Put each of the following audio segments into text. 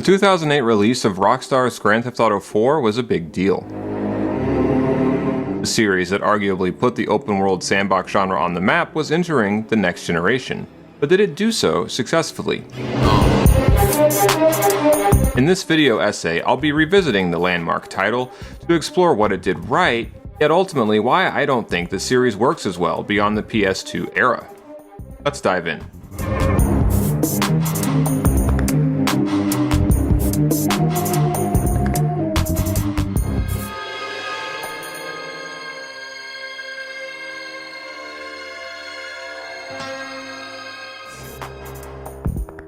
2008 release of Rockstar's Grand Theft Auto 4 was a big deal. The series that arguably put the open-world sandbox genre on the map was entering the next generation, but did it do so successfully? In this video essay, I'll be revisiting the landmark title to explore what it did right, yet ultimately why I don't think the series works as well beyond the PS2 era. Let's dive in.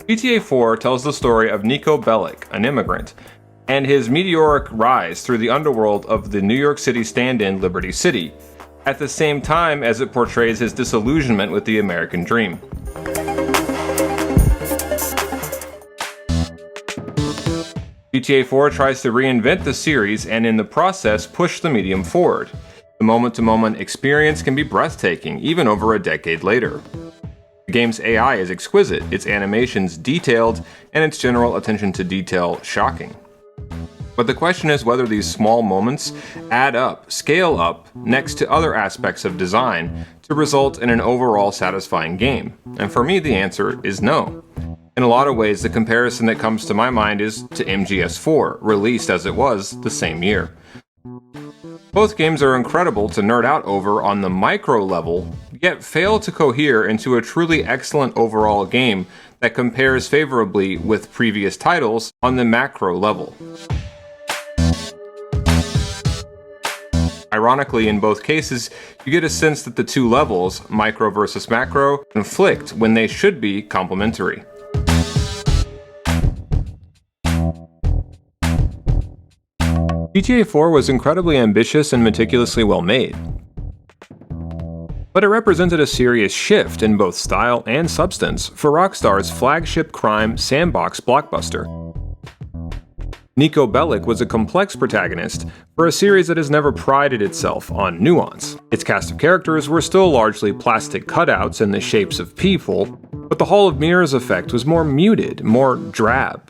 GTA4 tells the story of Niko Bellic, an immigrant, and his meteoric rise through the underworld of the New York City stand-in Liberty City, at the same time as it portrays his disillusionment with the American dream. GTA4 tries to reinvent the series and in the process push the medium forward. The moment-to-moment experience can be breathtaking, even over a decade later. The game's AI is exquisite, its animations detailed, and its general attention to detail shocking. But the question is whether these small moments add up, scale up, next to other aspects of design to result in an overall satisfying game. And for me, the answer is no. In a lot of ways, the comparison that comes to my mind is to MGS4, released as it was the same year. Both games are incredible to nerd out over on the micro level, yet fail to cohere into a truly excellent overall game that compares favorably with previous titles on the macro level. Ironically, in both cases, you get a sense that the two levels, micro versus macro, conflict when they should be complementary. GTA 4 was incredibly ambitious and meticulously well made, but it represented a serious shift in both style and substance for Rockstar's flagship crime sandbox blockbuster. Niko Bellic was a complex protagonist for a series that has never prided itself on nuance. Its cast of characters were still largely plastic cutouts in the shapes of people, but the Hall of Mirrors effect was more muted, more drab.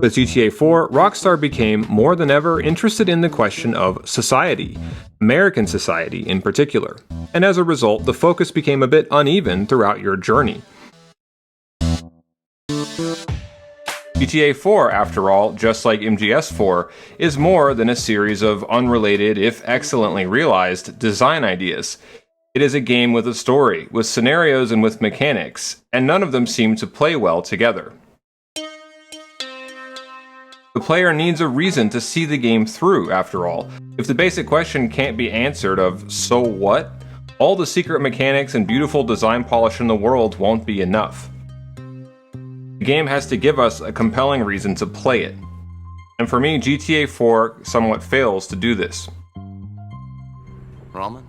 With GTA 4, Rockstar became more than ever interested in the question of society, American society in particular, and as a result, the focus became a bit uneven throughout your journey. GTA 4, after all, just like MGS4, is more than a series of unrelated, if excellently realized, design ideas. It is a game with a story, with scenarios and with mechanics, and none of them seem to play well together. The player needs a reason to see the game through, after all. If the basic question can't be answered of, so what? All the secret mechanics and beautiful design polish in the world won't be enough. The game has to give us a compelling reason to play it. And for me, GTA 4 somewhat fails to do this. Ramen?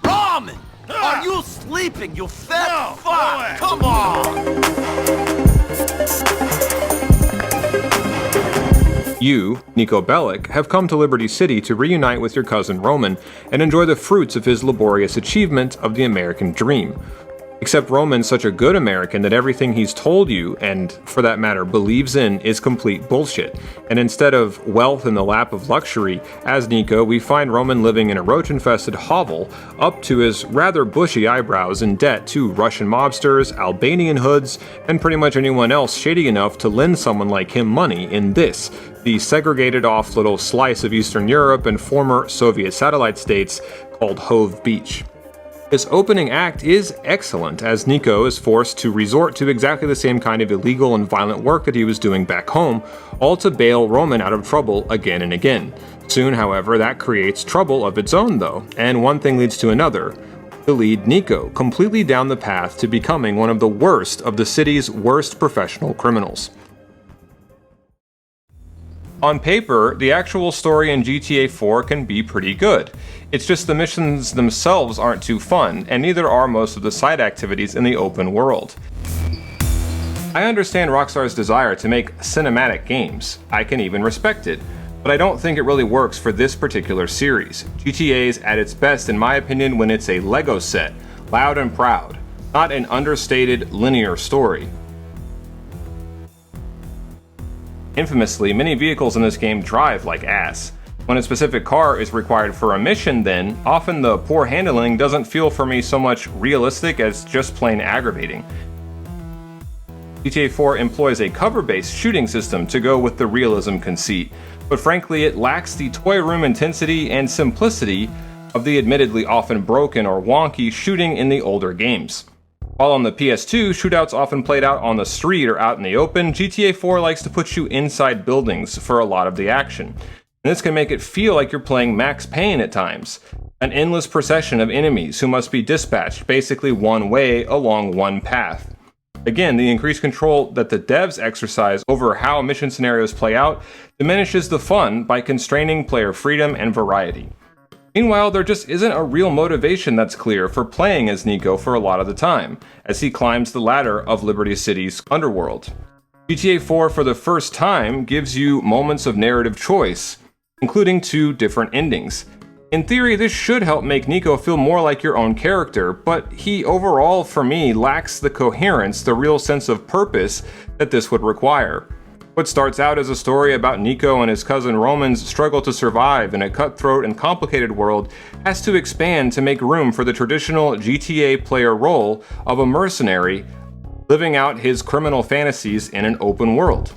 Ramen! Are you sleeping, you fat fuck? Come on! You, Niko Bellic, have come to Liberty City to reunite with your cousin Roman and enjoy the fruits of his laborious achievement of the American dream. Except Roman's such a good American that everything he's told you, and for that matter believes in, is complete bullshit. And instead of wealth in the lap of luxury, as Niko, we find Roman living in a roach-infested hovel, up to his rather bushy eyebrows in debt to Russian mobsters, Albanian hoods, and pretty much anyone else shady enough to lend someone like him money in this, the segregated off little slice of Eastern Europe and former Soviet satellite states called Hove Beach. This opening act is excellent, as Niko is forced to resort to exactly the same kind of illegal and violent work that he was doing back home, all to bail Roman out of trouble again and again. Soon, however, that creates trouble of its own though, and one thing leads to another, to lead Niko completely down the path to becoming one of the worst of the city's worst professional criminals. On paper, the actual story in GTA 4 can be pretty good. It's just the missions themselves aren't too fun, and neither are most of the side activities in the open world. I understand Rockstar's desire to make cinematic games. I can even respect it. But I don't think it really works for this particular series. GTA's at its best, in my opinion, when it's a Lego set, loud and proud, not an understated linear story. Infamously, many vehicles in this game drive like ass. When a specific car is required for a mission then, often the poor handling doesn't feel for me so much realistic as just plain aggravating. GTA 4 employs a cover-based shooting system to go with the realism conceit, but frankly it lacks the toy room intensity and simplicity of the admittedly often broken or wonky shooting in the older games. While on the PS2, shootouts often played out on the street or out in the open, GTA 4 likes to put you inside buildings for a lot of the action. And this can make it feel like you're playing Max Payne at times. An endless procession of enemies who must be dispatched basically one way along one path. Again, the increased control that the devs exercise over how mission scenarios play out diminishes the fun by constraining player freedom and variety. Meanwhile, there just isn't a real motivation that's clear for playing as Niko for a lot of the time, as he climbs the ladder of Liberty City's underworld. GTA 4 for the first time gives you moments of narrative choice, including 2 different endings. In theory, this should help make Niko feel more like your own character, but he overall, for me, lacks the coherence, the real sense of purpose that this would require. What starts out as a story about Niko and his cousin Roman's struggle to survive in a cutthroat and complicated world has to expand to make room for the traditional GTA player role of a mercenary living out his criminal fantasies in an open world.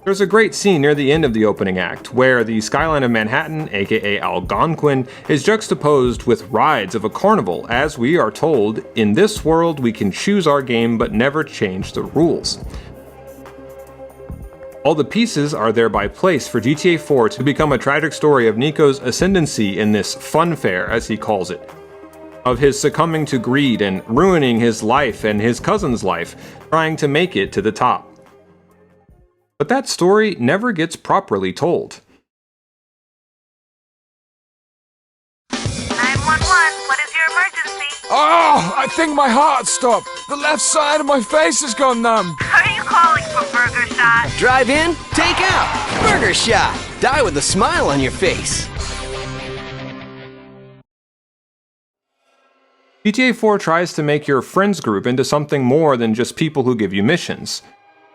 There's a great scene near the end of the opening act, where the skyline of Manhattan, aka Algonquin, is juxtaposed with rides of a carnival, as we are told, in this world we can choose our game but never change the rules. All the pieces are thereby placed for GTA 4 to become a tragic story of Niko's ascendancy in this fun fair, as he calls it, of his succumbing to greed and ruining his life and his cousin's life, trying to make it to the top. But that story never gets properly told. 911, what is your emergency? Oh, I think my heart stopped. The left side of my face has gone numb. Are you calling for Burger Shot? Drive in, take out. Burger Shot. Die with a smile on your face. GTA 4 tries to make your friends group into something more than just people who give you missions.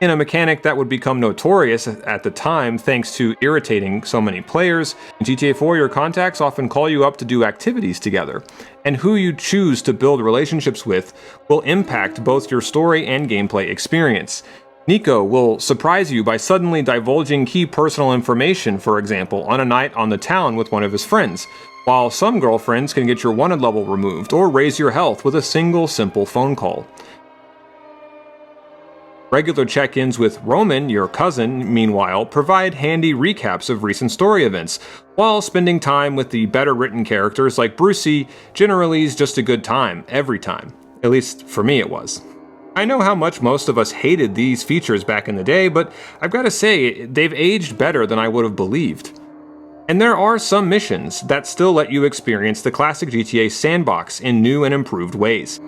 In a mechanic that would become notorious at the time thanks to irritating so many players, in GTA 4 your contacts often call you up to do activities together, and who you choose to build relationships with will impact both your story and gameplay experience. Niko will surprise you by suddenly divulging key personal information, for example, on a night on the town with one of his friends, while some girlfriends can get your wanted level removed or raise your health with a single simple phone call. Regular check-ins with Roman, your cousin, meanwhile, provide handy recaps of recent story events, while spending time with the better-written characters like Brucey generally is just a good time, every time. At least, for me it was. I know how much most of us hated these features back in the day, but I've gotta say, they've aged better than I would have believed. And there are some missions that still let you experience the classic GTA sandbox in new and improved ways.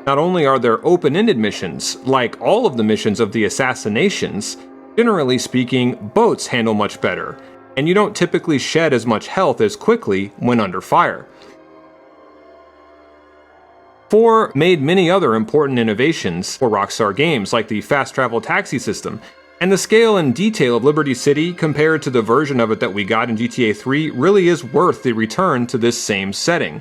Not only are there open-ended missions, like all of the missions of the assassinations, generally speaking, boats handle much better, and you don't typically shed as much health as quickly when under fire. 4 made many other important innovations for Rockstar Games, like the fast travel taxi system, and the scale and detail of Liberty City compared to the version of it that we got in GTA 3 really is worth the return to this same setting.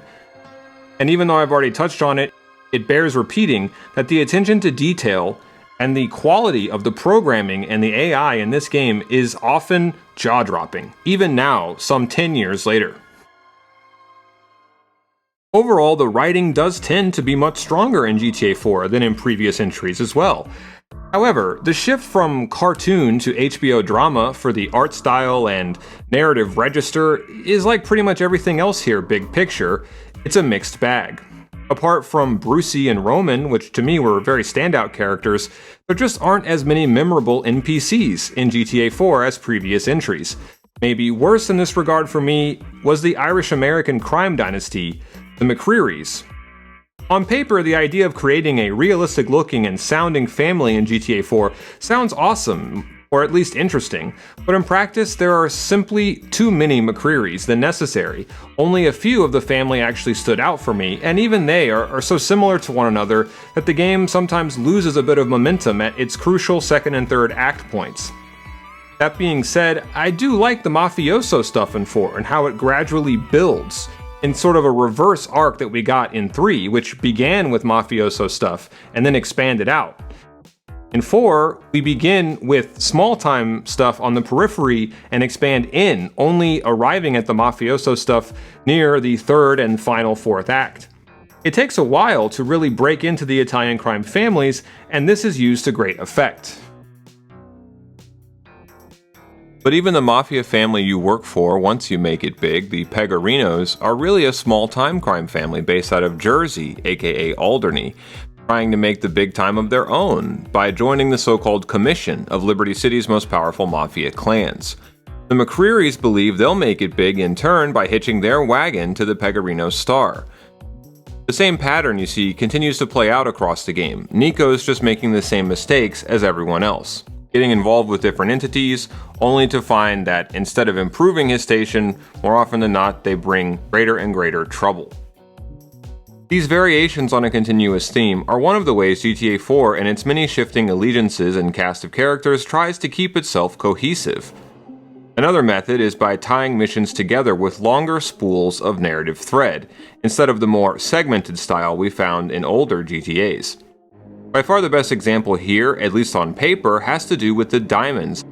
And even though I've already touched on it, it bears repeating that the attention to detail and the quality of the programming and the AI in this game is often jaw-dropping, even now, some 10 years later. Overall, the writing does tend to be much stronger in GTA 4 than in previous entries as well. However, the shift from cartoon to HBO drama for the art style and narrative register is like pretty much everything else here, big picture. It's a mixed bag. Apart from Brucey and Roman, which to me were very standout characters, there just aren't as many memorable NPCs in GTA 4 as previous entries. Maybe worse in this regard for me was the Irish-American crime dynasty, the McCrearys. On paper, the idea of creating a realistic-looking and sounding family in GTA 4 sounds awesome, or at least interesting, but in practice there are simply too many McCrearys than necessary. Only a few of the family actually stood out for me, and even they are so similar to one another that the game sometimes loses a bit of momentum at its crucial second and third act points. That being said, I do like the mafioso stuff in 4 and how it gradually builds, in sort of a reverse arc that we got in 3, which began with mafioso stuff and then expanded out. In 4, we begin with small-time stuff on the periphery and expand in, only arriving at the mafioso stuff near the third and final fourth act. It takes a while to really break into the Italian crime families, and this is used to great effect. But even the mafia family you work for once you make it big, the Pegorinos, are really a small-time crime family based out of Jersey, aka Alderney, trying to make the big time of their own by joining the so-called Commission of Liberty City's most powerful mafia clans. The McCrearys believe they'll make it big in turn by hitching their wagon to the Pegorino star. The same pattern, you see, continues to play out across the game. Niko's just making the same mistakes as everyone else, getting involved with different entities, only to find that instead of improving his station, more often than not, they bring greater and greater trouble. These variations on a continuous theme are one of the ways GTA 4 and its many shifting allegiances and cast of characters tries to keep itself cohesive. Another method is by tying missions together with longer spools of narrative thread, instead of the more segmented style we found in older GTAs. By far the best example here, at least on paper, has to do with the diamonds.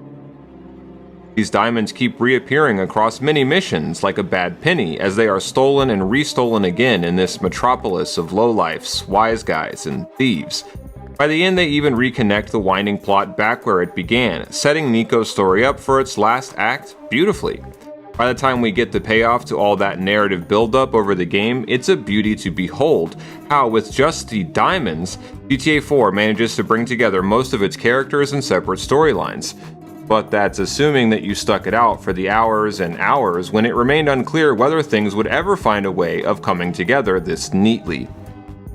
These diamonds keep reappearing across many missions like a bad penny as they are stolen and restolen again in this metropolis of lowlifes, wise guys, and thieves. By the end they even reconnect the winding plot back where it began, setting Niko's story up for its last act beautifully. By the time we get the payoff to all that narrative buildup over the game, it's a beauty to behold how, with just the diamonds, GTA 4 manages to bring together most of its characters and separate storylines. But that's assuming that you stuck it out for the hours and hours when it remained unclear whether things would ever find a way of coming together this neatly.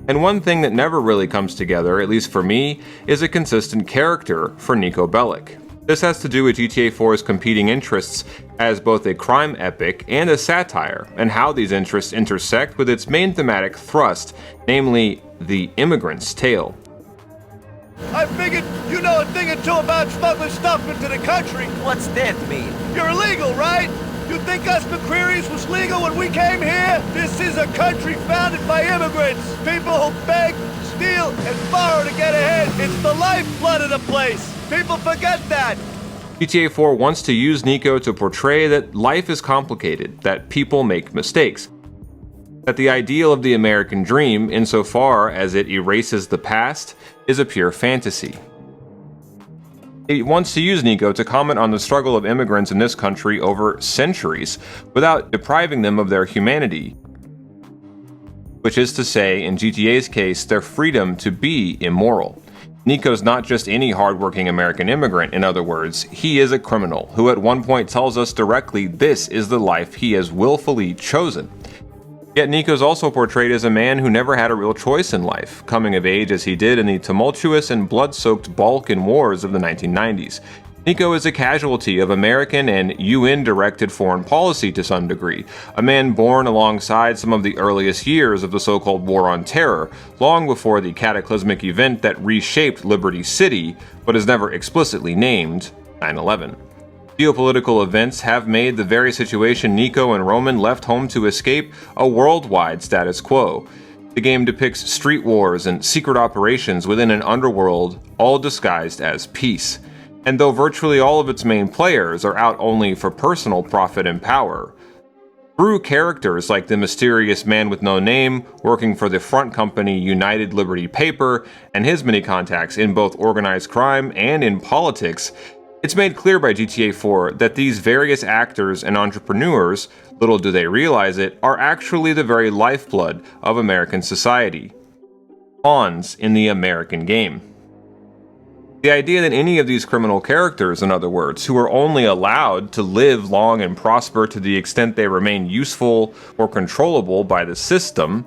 And one thing that never really comes together, at least for me, is a consistent character for Niko Bellic. This has to do with GTA 4's competing interests as both a crime epic and a satire, and how these interests intersect with its main thematic thrust, namely the immigrant's tale. I figured you know a thing or two about smuggling stuff into the country. What's that mean? You're illegal, right? You think us McCrearys was legal when we came here? This is a country founded by immigrants. People who beg, steal, and borrow to get ahead. It's the lifeblood of the place. People forget that. GTA 4 wants to use Niko to portray that life is complicated, that people make mistakes, that the ideal of the American dream, insofar as it erases the past, is a pure fantasy. It wants to use Niko to comment on the struggle of immigrants in this country over centuries, without depriving them of their humanity, which is to say, in GTA's case, their freedom to be immoral. Niko's not just any hardworking American immigrant, in other words, he is a criminal who at one point tells us directly this is the life he has willfully chosen. Yet Niko's also portrayed as a man who never had a real choice in life, coming of age as he did in the tumultuous and blood-soaked Balkan Wars of the 1990s. Niko is a casualty of American and UN-directed foreign policy to some degree, a man born alongside some of the earliest years of the so-called War on Terror, long before the cataclysmic event that reshaped Liberty City, but is never explicitly named 9/11. Geopolitical events have made the very situation Niko and Roman left home to escape a worldwide status quo. The game depicts street wars and secret operations within an underworld, all disguised as peace. And though virtually all of its main players are out only for personal profit and power, through characters like the mysterious man with no name working for the front company United Liberty Paper and his many contacts in both organized crime and in politics, it's made clear by GTA 4 that these various actors and entrepreneurs, little do they realize it, are actually the very lifeblood of American society. Pawns in the American game. The idea that any of these criminal characters, in other words, who are only allowed to live long and prosper to the extent they remain useful or controllable by the system,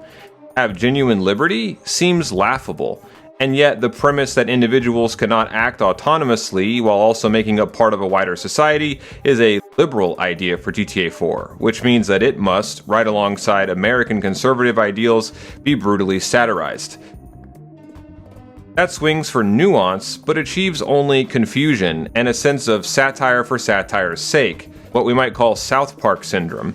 have genuine liberty seems laughable. And yet, the premise that individuals cannot act autonomously while also making up part of a wider society is a liberal idea for GTA 4, which means that it must, right alongside American conservative ideals, be brutally satirized. That swings for nuance, but achieves only confusion and a sense of satire for satire's sake, what we might call South Park syndrome,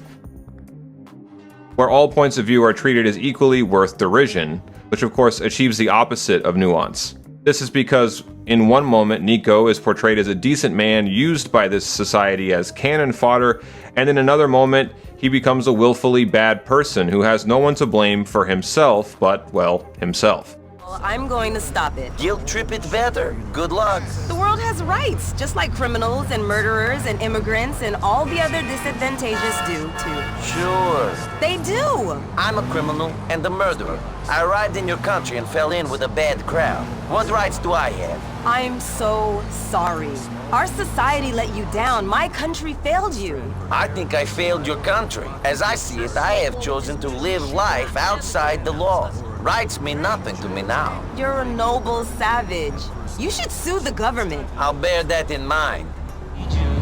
where all points of view are treated as equally worth derision, which of course achieves the opposite of nuance. This is because in one moment Niko is portrayed as a decent man used by this society as cannon fodder, and in another moment he becomes a willfully bad person who has no one to blame for himself but, well, himself. Well, I'm going to stop it. Guilt trip it better. Good luck. The world has rights, just like criminals and murderers and immigrants and all the other disadvantageous do too. Sure. They do! I'm a criminal and a murderer. I arrived in your country and fell in with a bad crowd. What rights do I have? I'm so sorry. Our society let you down. My country failed you. I think I failed your country. As I see it, I have chosen to live life outside the law. Rights mean nothing to me now. You're a noble savage. You should sue the government. I'll bear that in mind.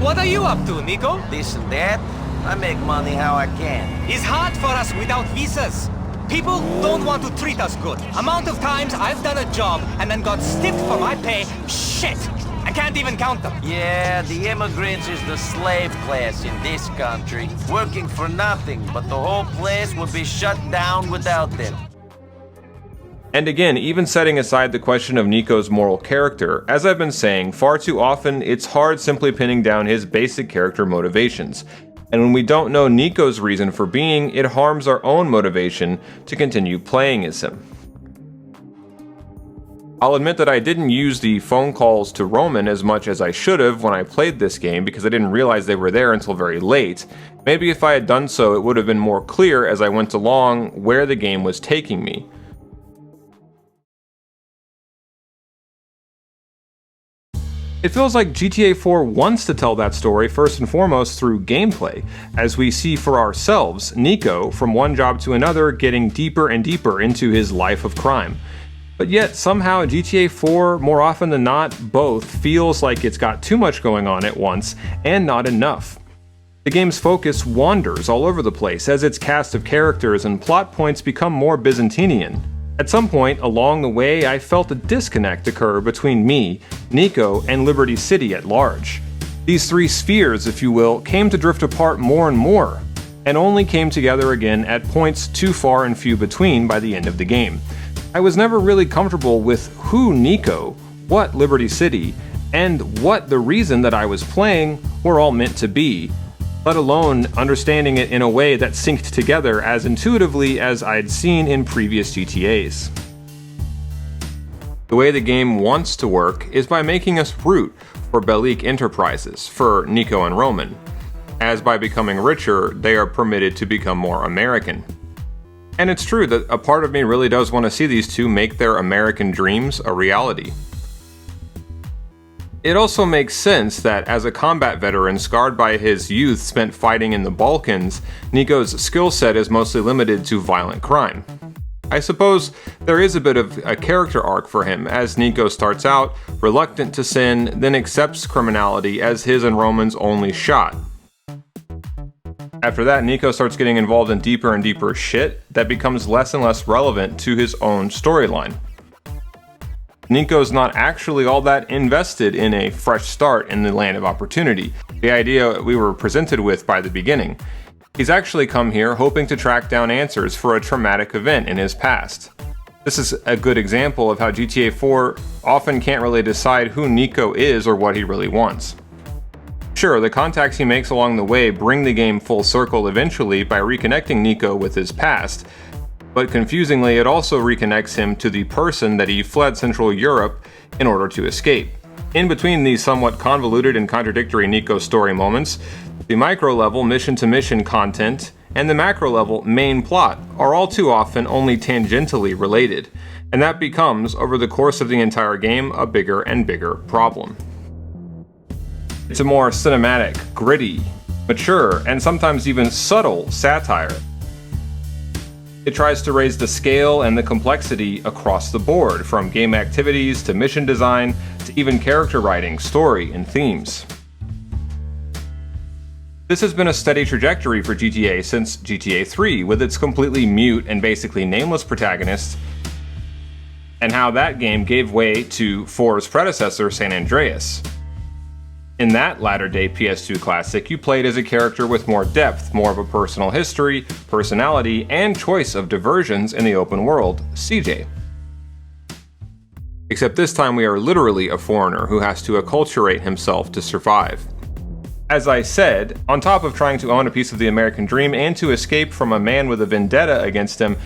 What are you up to, Niko? This and that, I make money how I can. It's hard for us without visas. People don't want to treat us good. Amount of times I've done a job and then got stiffed for my pay. Shit! I can't even count them. Yeah, the immigrants is the slave class in this country. Working for nothing, but the whole place would be shut down without them. And again, even setting aside the question of Niko's moral character, as I've been saying, far too often it's hard simply pinning down his basic character motivations. And when we don't know Niko's reason for being, it harms our own motivation to continue playing as him. I'll admit that I didn't use the phone calls to Roman as much as I should have when I played this game because I didn't realize they were there until very late. Maybe if I had done so, it would have been more clear as I went along where the game was taking me. It feels like GTA 4 wants to tell that story first and foremost through gameplay, as we see for ourselves Niko, from one job to another, getting deeper and deeper into his life of crime. But yet, somehow GTA 4, more often than not, both feels like it's got too much going on at once, and not enough. The game's focus wanders all over the place as its cast of characters and plot points become more Byzantinian. At some point along the way, I felt a disconnect occur between me, Niko, and Liberty City at large. These three spheres, if you will, came to drift apart more and more, and only came together again at points too far and few between by the end of the game. I was never really comfortable with who Niko, what Liberty City, and what the reason that I was playing were all meant to be, let alone understanding it in a way that synced together as intuitively as I'd seen in previous GTAs. The way the game wants to work is by making us root for Bellic Enterprises, for Niko and Roman, as by becoming richer, they are permitted to become more American. And it's true that a part of me really does want to see these two make their American dreams a reality. It also makes sense that as a combat veteran scarred by his youth spent fighting in the Balkans, Niko's skill set is mostly limited to violent crime. I suppose there is a bit of a character arc for him, as Niko starts out reluctant to sin, then accepts criminality as his and Roman's only shot. After that, Niko starts getting involved in deeper and deeper shit that becomes less and less relevant to his own storyline. Niko's not actually all that invested in a fresh start in the land of opportunity, the idea we were presented with by the beginning. He's actually come here hoping to track down answers for a traumatic event in his past. This is a good example of how GTA 4 often can't really decide who Niko is or what he really wants. Sure, the contacts he makes along the way bring the game full circle eventually by reconnecting Niko with his past, but confusingly it also reconnects him to the person that he fled Central Europe in order to escape. In between these somewhat convoluted and contradictory Niko story moments, the micro-level mission-to-mission content and the macro-level main plot are all too often only tangentially related, and that becomes, over the course of the entire game, a bigger and bigger problem. It's a more cinematic, gritty, mature, and sometimes even subtle satire. It tries to raise the scale and the complexity across the board, from game activities to mission design to even character writing, story, and themes. This has been a steady trajectory for GTA since GTA 3, with its completely mute and basically nameless protagonist, and how that game gave way to 4's predecessor, San Andreas. In that latter-day PS2 classic, you played as a character with more depth, more of a personal history, personality, and choice of diversions in the open world, CJ. Except this time we are literally a foreigner who has to acculturate himself to survive. As I said, on top of trying to own a piece of the American dream and to escape from a man with a vendetta against him,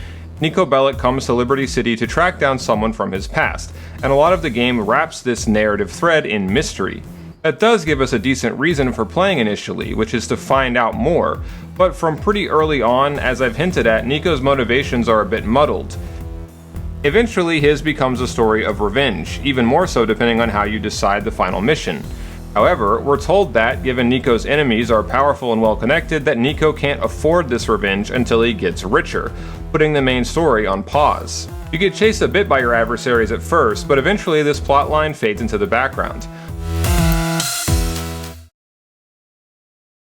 Niko Bellic comes to Liberty City to track down someone from his past, and a lot of the game wraps this narrative thread in mystery. That does give us a decent reason for playing initially, which is to find out more, but from pretty early on, as I've hinted at, Niko's motivations are a bit muddled. Eventually, his becomes a story of revenge, even more so depending on how you decide the final mission. However, we're told that, given Niko's enemies are powerful and well-connected, that Niko can't afford this revenge until he gets richer, putting the main story on pause. You get chased a bit by your adversaries at first, but eventually this plotline fades into the background.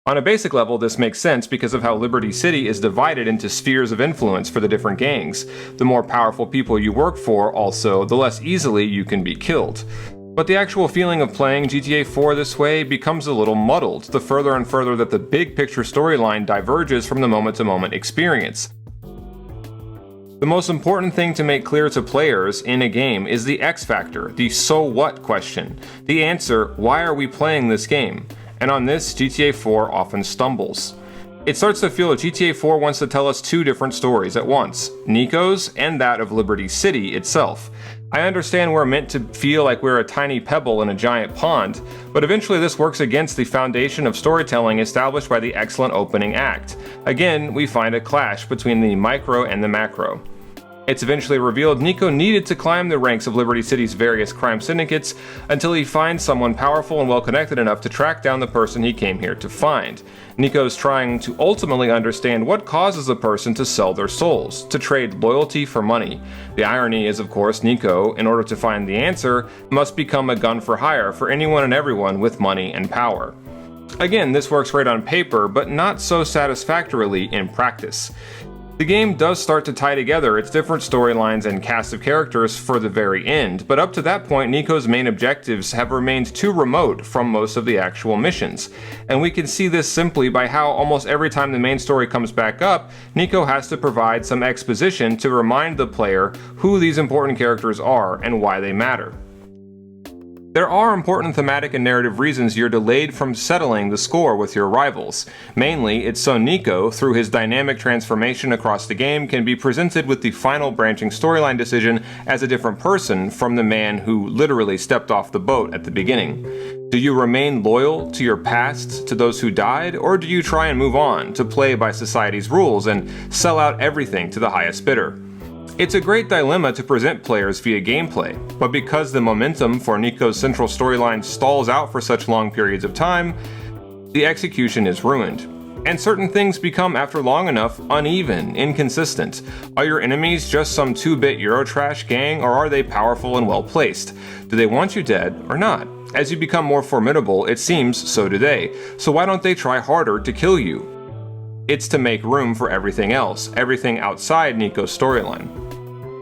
On a basic level, this makes sense because of how Liberty City is divided into spheres of influence for the different gangs. The more powerful people you work for, also, the less easily you can be killed. But the actual feeling of playing GTA 4 this way becomes a little muddled, the further and further that the big picture storyline diverges from the moment-to-moment experience. The most important thing to make clear to players in a game is the X factor, the so what question. The answer, why are we playing this game? And on this, GTA 4 often stumbles. It starts to feel that GTA 4 wants to tell us two different stories at once, Niko's and that of Liberty City itself. I understand we're meant to feel like we're a tiny pebble in a giant pond, but eventually this works against the foundation of storytelling established by the excellent opening act. Again, we find a clash between the micro and the macro. It's eventually revealed Niko needed to climb the ranks of Liberty City's various crime syndicates until he finds someone powerful and well-connected enough to track down the person he came here to find. Niko's trying to ultimately understand what causes a person to sell their souls, to trade loyalty for money. The irony is, of course, Niko, in order to find the answer, must become a gun for hire for anyone and everyone with money and power. Again, this works great on paper, but not so satisfactorily in practice. The game does start to tie together its different storylines and cast of characters for the very end, but up to that point Niko's main objectives have remained too remote from most of the actual missions. And we can see this simply by how almost every time the main story comes back up, Niko has to provide some exposition to remind the player who these important characters are and why they matter. There are important thematic and narrative reasons you're delayed from settling the score with your rivals. Mainly, it's so Niko, through his dynamic transformation across the game, can be presented with the final branching storyline decision as a different person from the man who literally stepped off the boat at the beginning. Do you remain loyal to your past, to those who died, or do you try and move on, to play by society's rules and sell out everything to the highest bidder? It's a great dilemma to present players via gameplay, but because the momentum for Niko's central storyline stalls out for such long periods of time, the execution is ruined. And certain things become, after long enough, uneven, inconsistent. Are your enemies just some 2-bit Eurotrash gang, or are they powerful and well-placed? Do they want you dead, or not? As you become more formidable, it seems so do they. So why don't they try harder to kill you? It's to make room for everything else, everything outside Niko's storyline.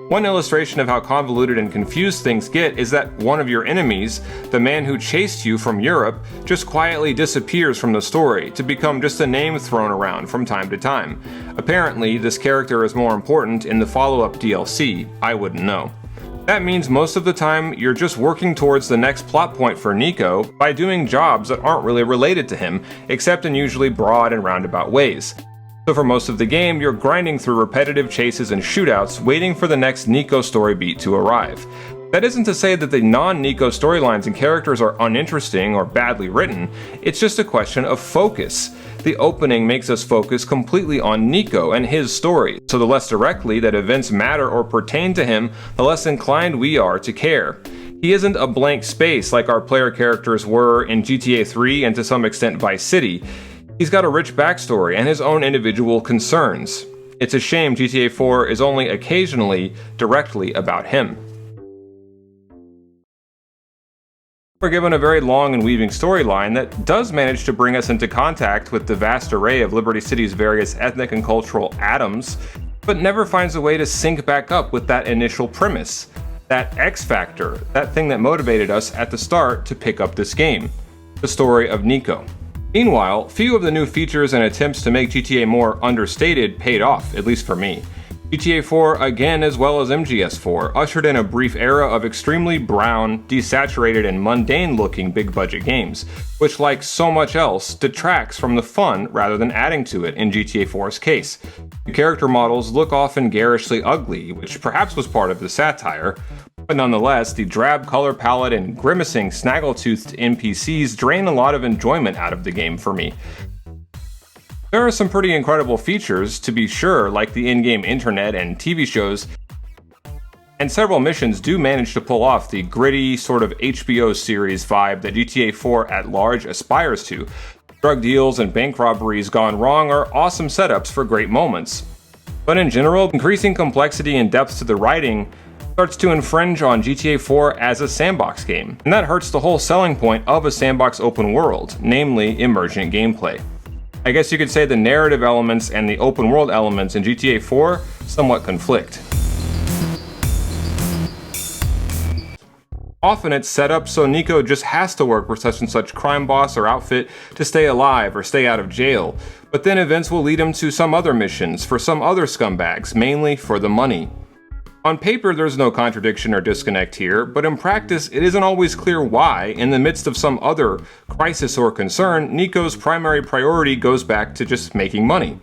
One illustration of how convoluted and confused things get is that one of your enemies, the man who chased you from Europe, just quietly disappears from the story to become just a name thrown around from time to time. Apparently, this character is more important in the follow-up DLC, I wouldn't know. That means most of the time you're just working towards the next plot point for Niko by doing jobs that aren't really related to him, except in usually broad and roundabout ways. So for most of the game, you're grinding through repetitive chases and shootouts, waiting for the next Niko story beat to arrive. That isn't to say that the non-Niko storylines and characters are uninteresting or badly written, it's just a question of focus. The opening makes us focus completely on Niko and his story, so the less directly that events matter or pertain to him, the less inclined we are to care. He isn't a blank space like our player characters were in GTA 3 and to some extent Vice City. He's got a rich backstory and his own individual concerns. It's a shame GTA 4 is only occasionally directly about him. We're given a very long and weaving storyline that does manage to bring us into contact with the vast array of Liberty City's various ethnic and cultural atoms, but never finds a way to sync back up with that initial premise, that X factor, that thing that motivated us at the start to pick up this game, the story of Niko. Meanwhile, few of the new features and attempts to make GTA more understated paid off, at least for me. GTA 4, again as well as MGS4, ushered in a brief era of extremely brown, desaturated, and mundane-looking big-budget games, which, like so much else, detracts from the fun rather than adding to it in GTA 4's case. The character models look often garishly ugly, which perhaps was part of the satire, but nonetheless, the drab color palette and grimacing, snaggle-toothed NPCs drain a lot of enjoyment out of the game for me. There are some pretty incredible features, to be sure, like the in-game internet and TV shows, and several missions do manage to pull off the gritty, sort of HBO series vibe that GTA 4 at large aspires to. Drug deals and bank robberies gone wrong are awesome setups for great moments. But in general, increasing complexity and depth to the writing starts to infringe on GTA 4 as a sandbox game, and that hurts the whole selling point of a sandbox open world, namely emergent gameplay. I guess you could say the narrative elements and the open world elements in GTA 4 somewhat conflict. Often it's set up so Niko just has to work for such and such crime boss or outfit to stay alive or stay out of jail, but then events will lead him to some other missions for some other scumbags, mainly for the money. On paper, there's no contradiction or disconnect here, but in practice, it isn't always clear why, in the midst of some other crisis or concern, Niko's primary priority goes back to just making money.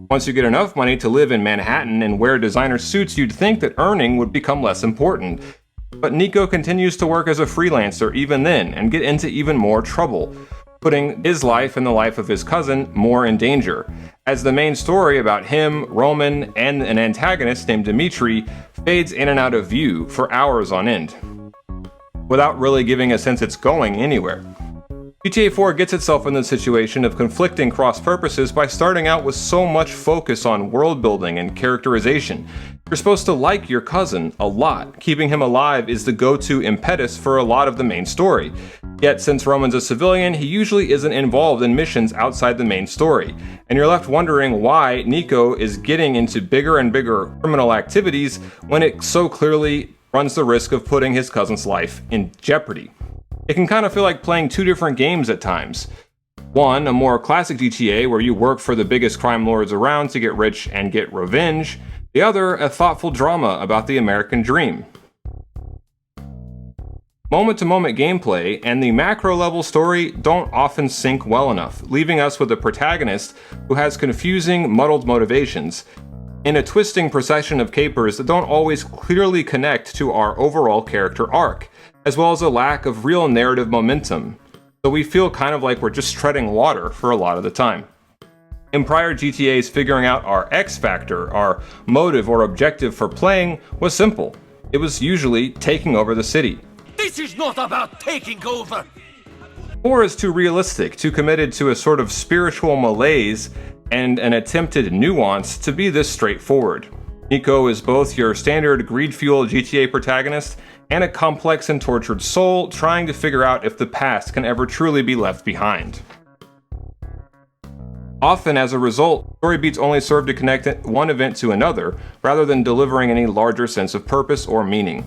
Once you get enough money to live in Manhattan and wear designer suits, you'd think that earning would become less important. But Niko continues to work as a freelancer even then, and get into even more trouble, putting his life and the life of his cousin more in danger, as the main story about him, Roman, and an antagonist named Dimitri fades in and out of view for hours on end, without really giving a sense it's going anywhere. GTA 4 gets itself in the situation of conflicting cross-purposes by starting out with so much focus on world building and characterization. You're supposed to like your cousin a lot. Keeping him alive is the go-to impetus for a lot of the main story. Yet, since Roman's a civilian, he usually isn't involved in missions outside the main story, and you're left wondering why Niko is getting into bigger and bigger criminal activities when it so clearly runs the risk of putting his cousin's life in jeopardy. It can kind of feel like playing two different games at times. One, a more classic GTA where you work for the biggest crime lords around to get rich and get revenge. The other, a thoughtful drama about the American dream. Moment-to-moment gameplay and the macro-level story don't often sync well enough, leaving us with a protagonist who has confusing, muddled motivations, in a twisting procession of capers that don't always clearly connect to our overall character arc, as well as a lack of real narrative momentum, so we feel kind of like we're just treading water for a lot of the time. In prior GTAs, figuring out our X factor, our motive or objective for playing, was simple. It was usually taking over the city. This is not about taking over! 4 is too realistic, too committed to a sort of spiritual malaise and an attempted nuance to be this straightforward. Niko is both your standard greed-fueled GTA protagonist and a complex and tortured soul trying to figure out if the past can ever truly be left behind. Often, as a result, story beats only serve to connect one event to another, rather than delivering any larger sense of purpose or meaning.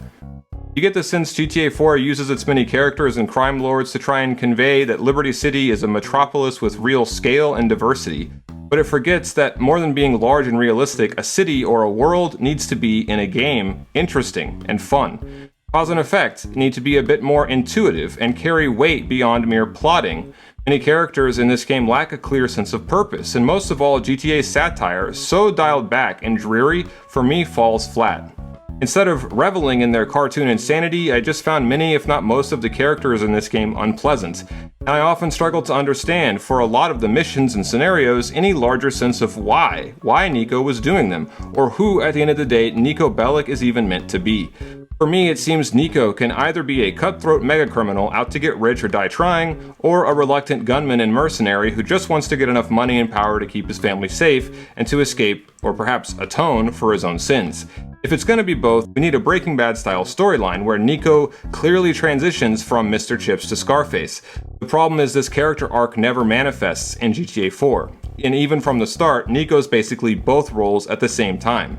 You get the sense GTA 4 uses its many characters and crime lords to try and convey that Liberty City is a metropolis with real scale and diversity, but it forgets that more than being large and realistic, a city or a world needs to be, in a game, interesting and fun. Cause and effect need to be a bit more intuitive and carry weight beyond mere plotting. Many characters in this game lack a clear sense of purpose, and most of all, GTA's satire, so dialed back and dreary, for me falls flat. Instead of reveling in their cartoon insanity, I just found many, if not most, of the characters in this game unpleasant, and I often struggled to understand, for a lot of the missions and scenarios, any larger sense of why Niko was doing them, or who, at the end of the day, Niko Bellic is even meant to be. For me, it seems Niko can either be a cutthroat megacriminal out to get rich or die trying, or a reluctant gunman and mercenary who just wants to get enough money and power to keep his family safe and to escape, or perhaps atone, for his own sins. If it's going to be both, we need a Breaking Bad style storyline where Niko clearly transitions from Mr. Chips to Scarface. The problem is this character arc never manifests in GTA 4, and even from the start, Niko's basically both roles at the same time.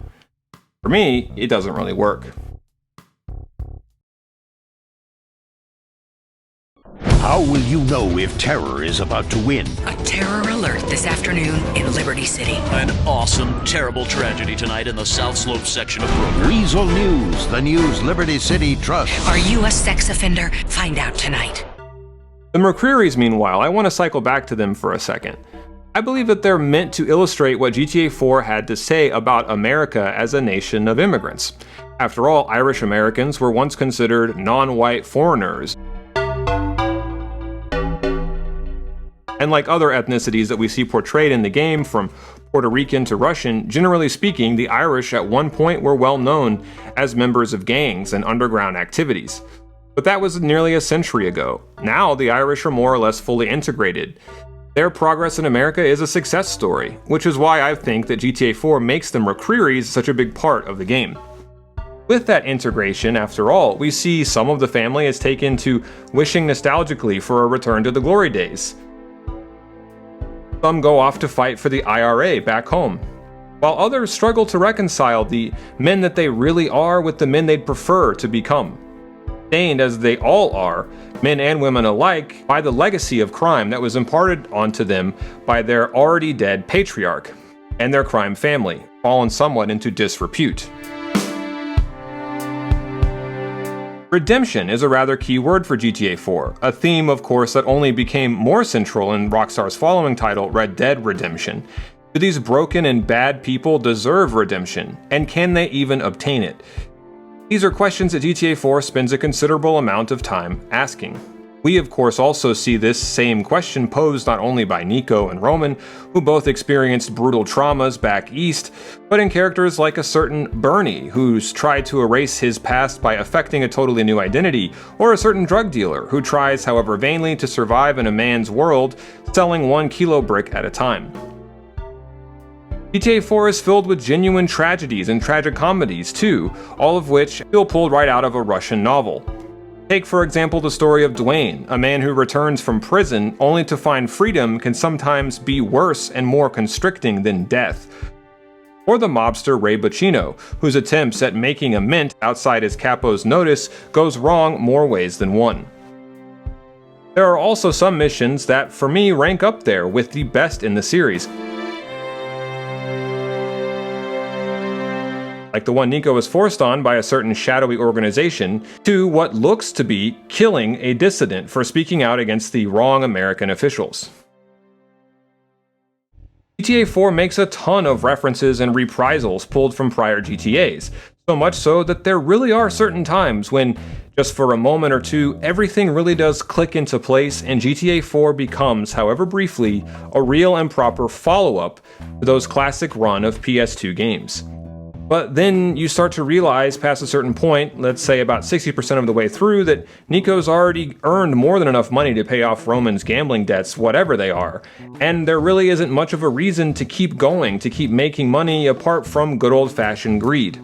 For me, it doesn't really work. How will you know if terror is about to win? A terror alert this afternoon in Liberty City. An awesome, terrible tragedy tonight in the South Slope section of Brooklyn. Weasel News, the news Liberty City trusts. Are you a sex offender? Find out tonight. The McCreary's, meanwhile, I want to cycle back to them for a second. I believe that they're meant to illustrate what GTA 4 had to say about America as a nation of immigrants. After all, Irish Americans were once considered non-white foreigners. And like other ethnicities that we see portrayed in the game, from Puerto Rican to Russian, generally speaking, the Irish at one point were well known as members of gangs and underground activities. But that was nearly a century ago. Now the Irish are more or less fully integrated. Their progress in America is a success story, which is why I think that GTA 4 makes the McCreary's such a big part of the game. With that integration, after all, we see some of the family is taken to wishing nostalgically for a return to the glory days. Some go off to fight for the IRA back home, while others struggle to reconcile the men that they really are with the men they'd prefer to become. Stained as they all are, men and women alike, by the legacy of crime that was imparted onto them by their already dead patriarch and their crime family, fallen somewhat into disrepute. Redemption is a rather key word for GTA 4, a theme, of course, that only became more central in Rockstar's following title, Red Dead Redemption. Do these broken and bad people deserve redemption, and can they even obtain it? These are questions that GTA 4 spends a considerable amount of time asking. We of course also see this same question posed not only by Niko and Roman, who both experienced brutal traumas back east, but in characters like a certain Bernie, who's tried to erase his past by affecting a totally new identity, or a certain drug dealer, who tries however vainly to survive in a man's world, selling 1 kilo brick at a time. GTA 4 is filled with genuine tragedies and tragicomedies too, all of which feel pulled right out of a Russian novel. Take for example the story of Dwayne, a man who returns from prison only to find freedom can sometimes be worse and more constricting than death. Or the mobster Ray Bacino, whose attempts at making a mint outside his capo's notice goes wrong more ways than one. There are also some missions that for me rank up there with the best in the series. Like the one Niko was forced on by a certain shadowy organization, to what looks to be killing a dissident for speaking out against the wrong American officials. GTA 4 makes a ton of references and reprisals pulled from prior GTAs, so much so that there really are certain times when, just for a moment or two, everything really does click into place and GTA 4 becomes, however briefly, a real and proper follow-up to those classic run of PS2 games. But then you start to realize past a certain point, let's say about 60% of the way through, that Niko's already earned more than enough money to pay off Roman's gambling debts, whatever they are, and there really isn't much of a reason to keep going, to keep making money apart from good old-fashioned greed.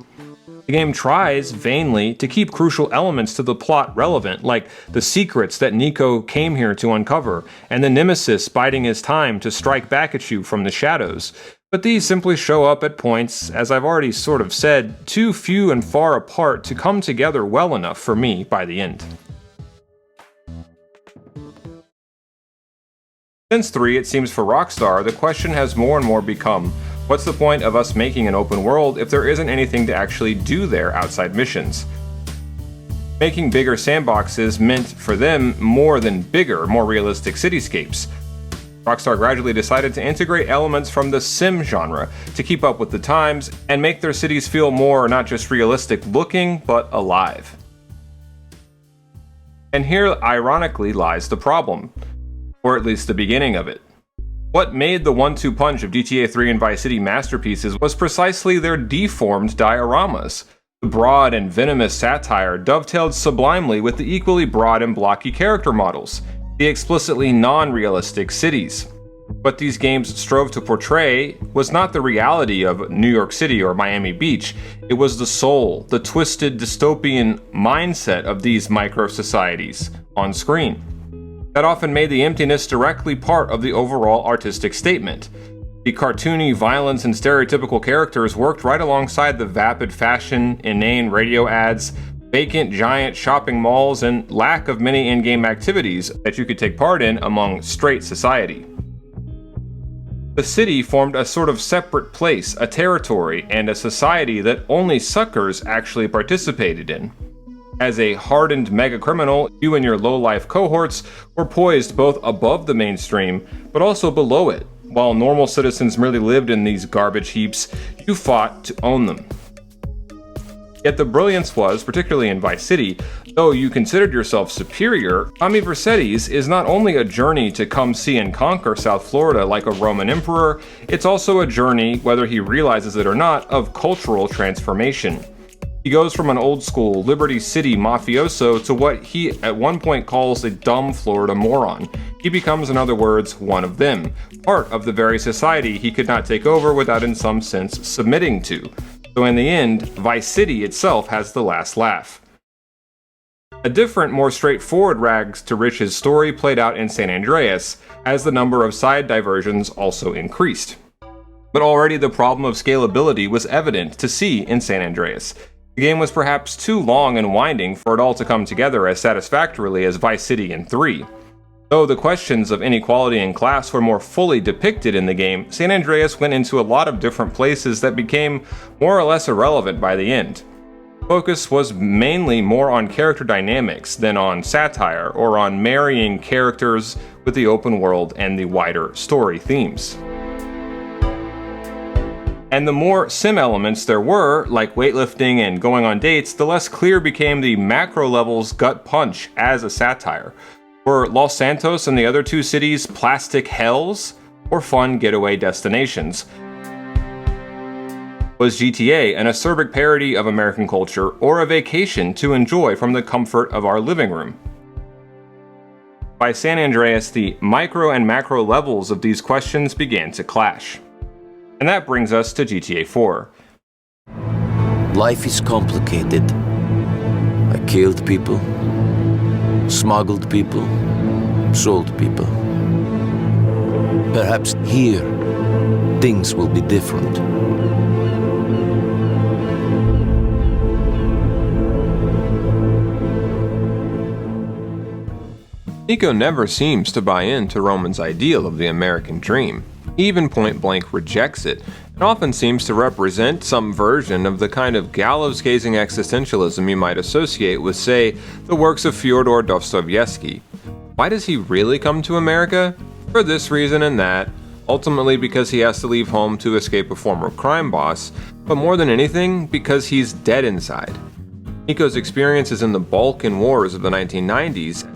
The game tries, vainly, to keep crucial elements to the plot relevant, like the secrets that Niko came here to uncover, and the nemesis biding his time to strike back at you from the shadows. But these simply show up at points, as I've already sort of said, too few and far apart to come together well enough for me by the end. Since 3, it seems for Rockstar, the question has more and more become, what's the point of us making an open world if there isn't anything to actually do there outside missions? Making bigger sandboxes meant for them more than bigger, more realistic cityscapes. Rockstar gradually decided to integrate elements from the sim genre to keep up with the times and make their cities feel more not just realistic looking, but alive. And here, ironically, lies the problem, or at least the beginning of it. What made the 1-2 punch of GTA 3 and Vice City masterpieces was precisely their deformed dioramas. The broad and venomous satire dovetailed sublimely with the equally broad and blocky character models, the explicitly non-realistic cities. What these games strove to portray was not the reality of New York City or Miami Beach, it was the soul, the twisted dystopian mindset of these micro-societies on screen. That often made the emptiness directly part of the overall artistic statement. The cartoony violence and stereotypical characters worked right alongside the vapid fashion, inane radio ads, vacant giant shopping malls, and lack of many in-game activities that you could take part in among straight society. The city formed a sort of separate place, a territory, and a society that only suckers actually participated in. As a hardened mega-criminal, you and your low-life cohorts were poised both above the mainstream, but also below it. While normal citizens merely lived in these garbage heaps, you fought to own them. Yet the brilliance was, particularly in Vice City, though you considered yourself superior, Tommy Vercetti's is not only a journey to come see and conquer South Florida like a Roman emperor, it's also a journey, whether he realizes it or not, of cultural transformation. He goes from an old-school Liberty City mafioso to what he at one point calls a dumb Florida moron. He becomes, in other words, one of them, part of the very society he could not take over without in some sense submitting to. So in the end, Vice City itself has the last laugh. A different, more straightforward rags to riches story played out in San Andreas, as the number of side diversions also increased. But already the problem of scalability was evident to see in San Andreas. The game was perhaps too long and winding for it all to come together as satisfactorily as Vice City and 3. Though the questions of inequality and class were more fully depicted in the game, San Andreas went into a lot of different places that became more or less irrelevant by the end. Focus was mainly more on character dynamics than on satire or on marrying characters with the open world and the wider story themes. And the more sim elements there were, like weightlifting and going on dates, the less clear became the macro level's gut punch as a satire. Were Los Santos and the other two cities plastic hells or fun getaway destinations? Was GTA an acerbic parody of American culture or a vacation to enjoy from the comfort of our living room? By San Andreas, the micro and macro levels of these questions began to clash. And that brings us to GTA4. Life is complicated. I killed people, smuggled people, sold people. Perhaps here, things will be different. Niko never seems to buy into Roman's ideal of the American dream. He even point-blank rejects it, and often seems to represent some version of the kind of gallows-gazing existentialism you might associate with, say, the works of Fyodor Dostoevsky. Why does he really come to America? For this reason and that, ultimately because he has to leave home to escape a former crime boss, but more than anything, because he's dead inside. Niko's experiences in the Balkan Wars of the 1990s,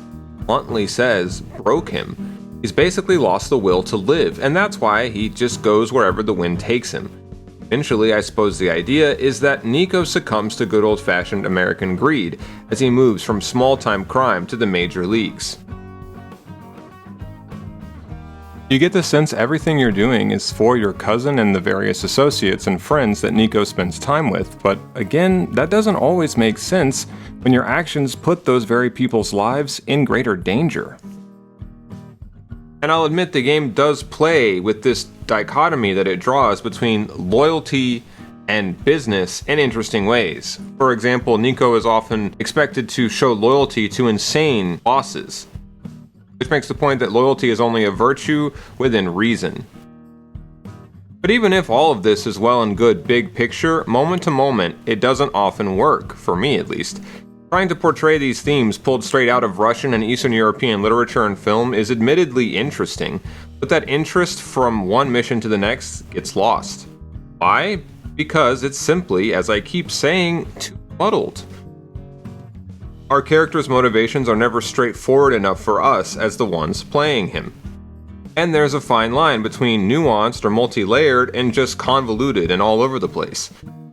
bluntly says, broke him. He's basically lost the will to live, and that's why he just goes wherever the wind takes him. Eventually, I suppose the idea is that Niko succumbs to good old-fashioned American greed as he moves from small-time crime to the major leagues. You get the sense everything you're doing is for your cousin and the various associates and friends that Niko spends time with, but again, that doesn't always make sense when your actions put those very people's lives in greater danger. And I'll admit the game does play with this dichotomy that it draws between loyalty and business in interesting ways. For example, Niko is often expected to show loyalty to insane bosses, which makes the point that loyalty is only a virtue within reason. But even if all of this is well and good big picture, moment to moment, it doesn't often work, for me at least. Trying to portray these themes pulled straight out of Russian and Eastern European literature and film is admittedly interesting, but that interest from one mission to the next gets lost. Why? Because it's simply, as I keep saying, too muddled. Our character's motivations are never straightforward enough for us as the ones playing him. And there's a fine line between nuanced or multi-layered and just convoluted and all over the place.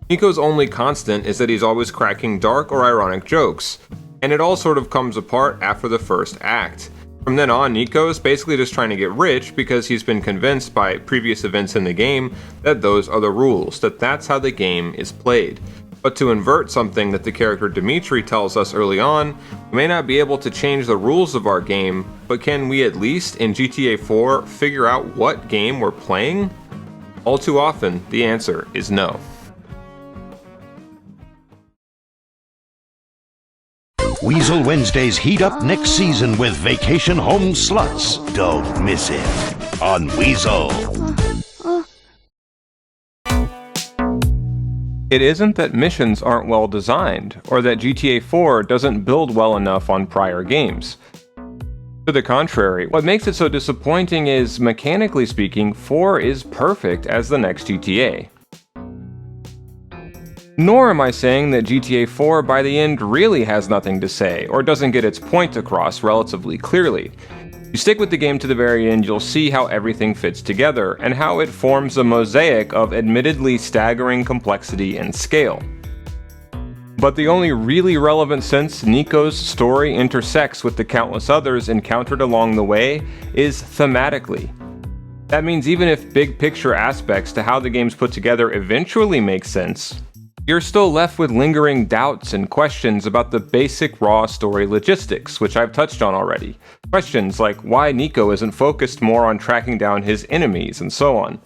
Niko's only constant is that he's always cracking dark or ironic jokes, and it all sort of comes apart after the first act. From then on, Niko is basically just trying to get rich because he's been convinced by previous events in the game that those are the rules, that that's how the game is played. But to invert something that the character Dimitri tells us early on, we may not be able to change the rules of our game, but can we at least in GTA 4 figure out what game we're playing? All too often, the answer is no. Weasel Wednesdays heat up next season with Vacation Home Sluts. Don't miss it on Weasel. It isn't that missions aren't well designed, or that GTA 4 doesn't build well enough on prior games. To the contrary, what makes it so disappointing is, mechanically speaking, 4 is perfect as the next GTA. Nor am I saying that GTA 4 by the end really has nothing to say, or doesn't get its point across relatively clearly. If you stick with the game to the very end, you'll see how everything fits together, and how it forms a mosaic of admittedly staggering complexity and scale. But the only really relevant sense Niko's story intersects with the countless others encountered along the way is thematically. That means even if big picture aspects to how the game's put together eventually make sense, you're still left with lingering doubts and questions about the basic raw story logistics, which I've touched on already. Questions like why Niko isn't focused more on tracking down his enemies and so on.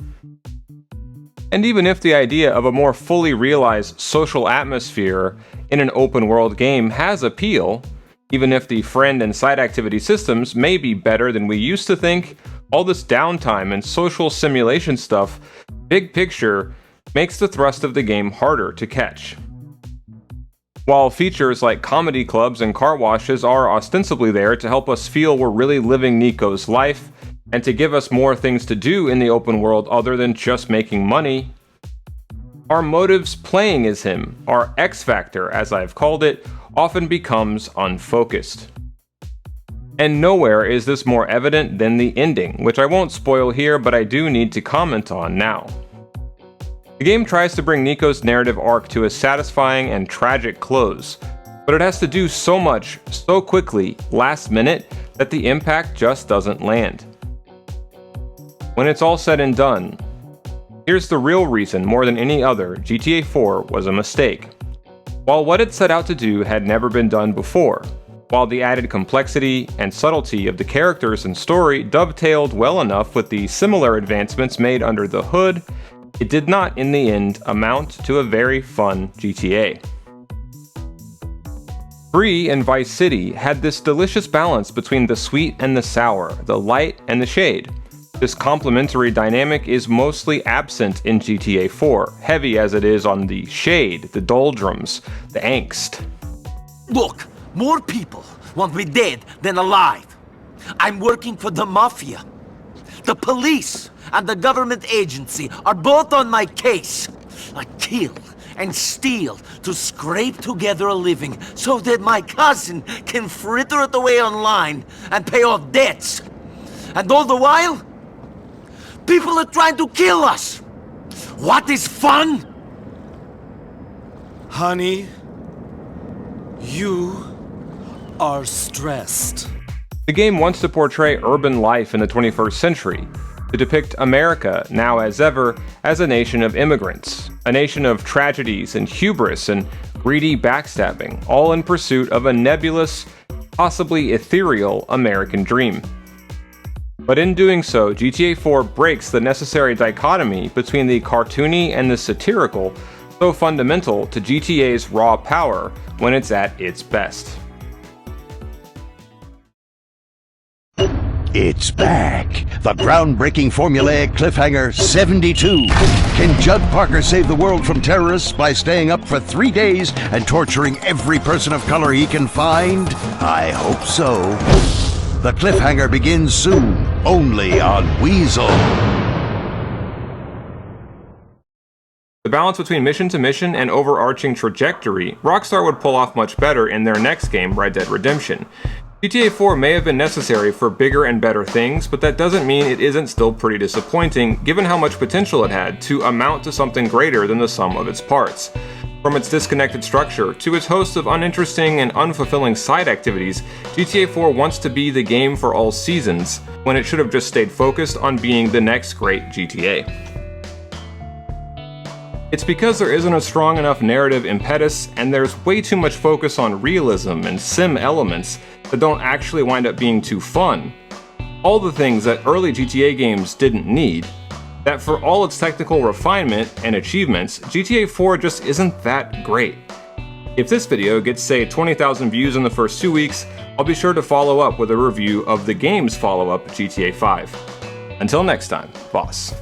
And even if the idea of a more fully realized social atmosphere in an open world game has appeal, even if the friend and side activity systems may be better than we used to think, all this downtime and social simulation stuff, big picture, makes the thrust of the game harder to catch. While features like comedy clubs and car washes are ostensibly there to help us feel we're really living Niko's life, and to give us more things to do in the open world other than just making money, our motives playing as him, our X Factor as I've called it, often becomes unfocused. And nowhere is this more evident than the ending, which I won't spoil here, but I do need to comment on now. The game tries to bring Niko's narrative arc to a satisfying and tragic close, but it has to do so much, so quickly, last minute, that the impact just doesn't land. When it's all said and done, here's the real reason more than any other GTA 4 was a mistake. While what it set out to do had never been done before, while the added complexity and subtlety of the characters and story dovetailed well enough with the similar advancements made under the hood, it did not in the end amount to a very fun GTA. 3 and Vice City had this delicious balance between the sweet and the sour, the light and the shade. This complementary dynamic is mostly absent in GTA 4, heavy as it is on the shade, the doldrums, the angst. Look, more people want me dead than alive. I'm working for the Mafia. The police and the government agency are both on my case. I kill and steal to scrape together a living so that my cousin can fritter it away online and pay off debts. And all the while, people are trying to kill us. What is fun? Honey, you are stressed. The game wants to portray urban life in the 21st century, to depict America, now as ever, as a nation of immigrants, a nation of tragedies and hubris and greedy backstabbing, all in pursuit of a nebulous, possibly ethereal American dream. But in doing so, GTA 4 breaks the necessary dichotomy between the cartoony and the satirical, so fundamental to GTA's raw power when it's at its best. It's back. The groundbreaking formulaic cliffhanger 72. Can Judd Parker save the world from terrorists by staying up for 3 days and torturing every person of color he can find? I hope so. The cliffhanger begins soon, only on Weasel. The balance between mission to mission and overarching trajectory, Rockstar would pull off much better in their next game, Red Dead Redemption. GTA 4 may have been necessary for bigger and better things, but that doesn't mean it isn't still pretty disappointing given how much potential it had to amount to something greater than the sum of its parts. From its disconnected structure to its host of uninteresting and unfulfilling side activities, GTA 4 wants to be the game for all seasons, when it should have just stayed focused on being the next great GTA. It's because there isn't a strong enough narrative impetus, and there's way too much focus on realism and sim elements that don't actually wind up being too fun. All the things that early GTA games didn't need, that for all its technical refinement and achievements, GTA 4 just isn't that great. If this video gets, say, 20,000 views in the first 2 weeks, I'll be sure to follow up with a review of the game's follow-up, GTA 5. Until next time, boss.